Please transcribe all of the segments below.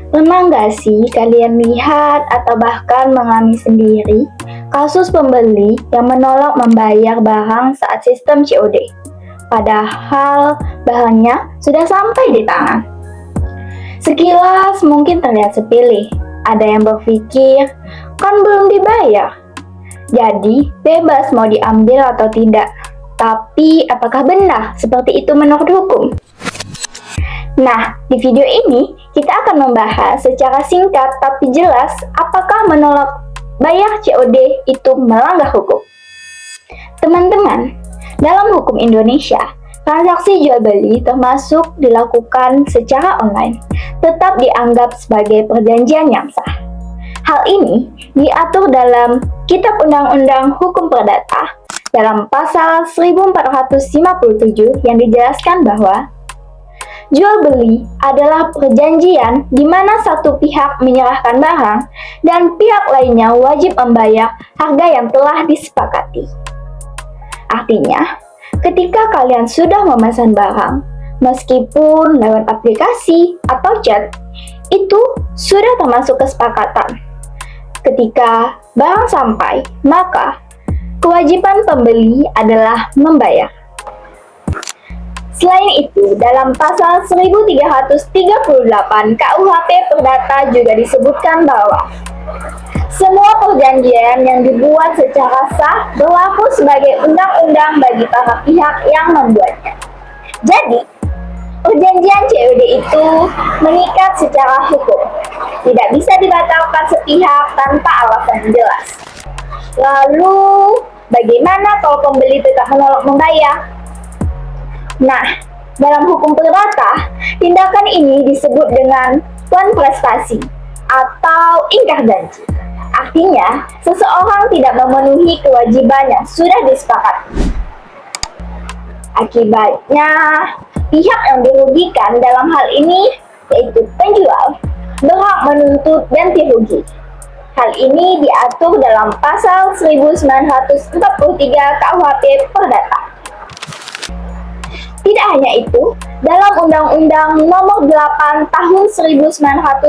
Pernah nggak sih kalian lihat atau bahkan mengalami sendiri kasus pembeli yang menolak membayar barang saat sistem COD, padahal barangnya sudah sampai di tangan? Sekilas mungkin terlihat sepele, ada yang berpikir, kan belum dibayar, jadi bebas mau diambil atau tidak. Tapi apakah benar seperti itu menurut hukum? Nah, di video ini kita akan membahas secara singkat tapi jelas apakah menolak bayar COD itu melanggar hukum. Teman-teman, dalam hukum Indonesia, transaksi jual beli termasuk dilakukan secara online, tetap dianggap sebagai perjanjian yang sah. Hal ini diatur dalam Kitab Undang-Undang Hukum Perdata dalam pasal 1457 yang dijelaskan bahwa jual beli adalah perjanjian di mana satu pihak menyerahkan barang dan pihak lainnya wajib membayar harga yang telah disepakati. Artinya, ketika kalian sudah memesan barang, meskipun lewat aplikasi atau chat, itu sudah termasuk kesepakatan. Ketika barang sampai, maka kewajiban pembeli adalah membayar. Selain itu, dalam pasal 1338 KUHP Perdata juga disebutkan bahwa semua perjanjian yang dibuat secara sah berlaku sebagai undang-undang bagi para pihak yang membuatnya. Jadi, perjanjian COD itu mengikat secara hukum, tidak bisa dibatalkan sepihak tanpa alasan yang jelas. Lalu, bagaimana kalau pembeli tetap menolak membayar? Nah, dalam hukum perdata, tindakan ini disebut dengan kontrastasi atau ingkar janji. Artinya, seseorang tidak memenuhi kewajiban yang sudah disepakati. Akibatnya, pihak yang dirugikan dalam hal ini, yaitu penjual, berhak menuntut ganti rugi. Hal ini diatur dalam pasal 1943 KUHP Perdata. Tidak hanya itu, dalam Undang-Undang Nomor 8 Tahun 1999,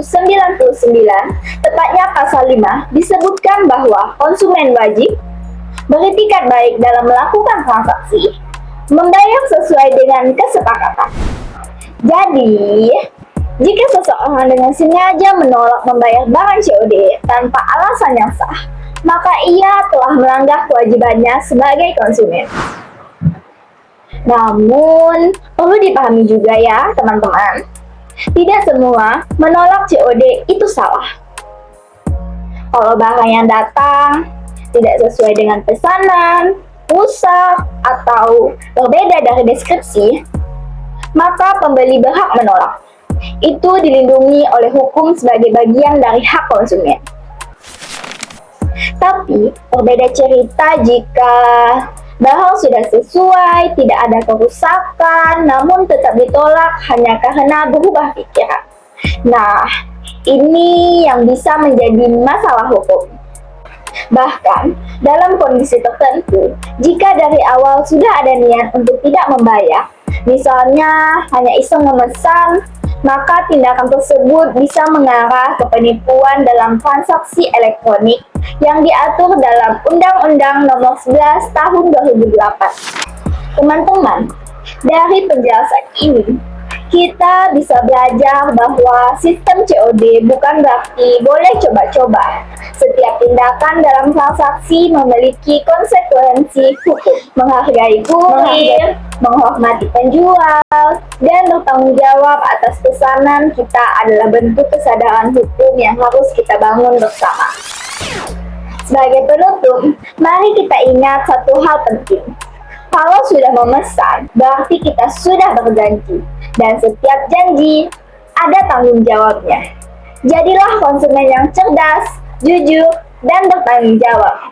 tepatnya pasal 5, disebutkan bahwa konsumen wajib beretikat baik dalam melakukan transaksi, membayar sesuai dengan kesepakatan. Jadi, jika seseorang dengan sengaja menolak membayar barang COD tanpa alasan yang sah, maka ia telah melanggar kewajibannya sebagai konsumen. Namun, perlu dipahami juga ya teman-teman, tidak semua menolak COD itu salah. Kalau barang yang datang tidak sesuai dengan pesanan, rusak, atau berbeda dari deskripsi, maka pembeli berhak menolak. Itu dilindungi oleh hukum sebagai bagian dari hak konsumen. Tapi, berbeda cerita jika barang sudah sesuai, tidak ada kerusakan, namun tetap ditolak hanya karena berubah pikiran. Nah, ini yang bisa menjadi masalah hukum. Bahkan, dalam kondisi tertentu, jika dari awal sudah ada niat untuk tidak membayar, misalnya hanya iseng memesan, maka tindakan tersebut bisa mengarah ke penipuan dalam transaksi elektronik yang diatur dalam Undang-Undang Nomor 11 Tahun 2008. Teman-teman, dari penjelasan ini, kita bisa belajar bahwa sistem COD bukan berarti boleh coba-coba. Setiap tindakan dalam transaksi memiliki konsekuensi hukum. Menghargai kurir, menghormati penjual, dan bertanggung jawab atas pesanan kita adalah bentuk kesadaran hukum yang harus kita bangun bersama. Sebagai penutup, mari kita ingat satu hal penting. Kalau sudah memesan, berarti kita sudah berjanji. Dan setiap janji, ada tanggung jawabnya. Jadilah konsumen yang cerdas, jujur, dan bertanggung jawab.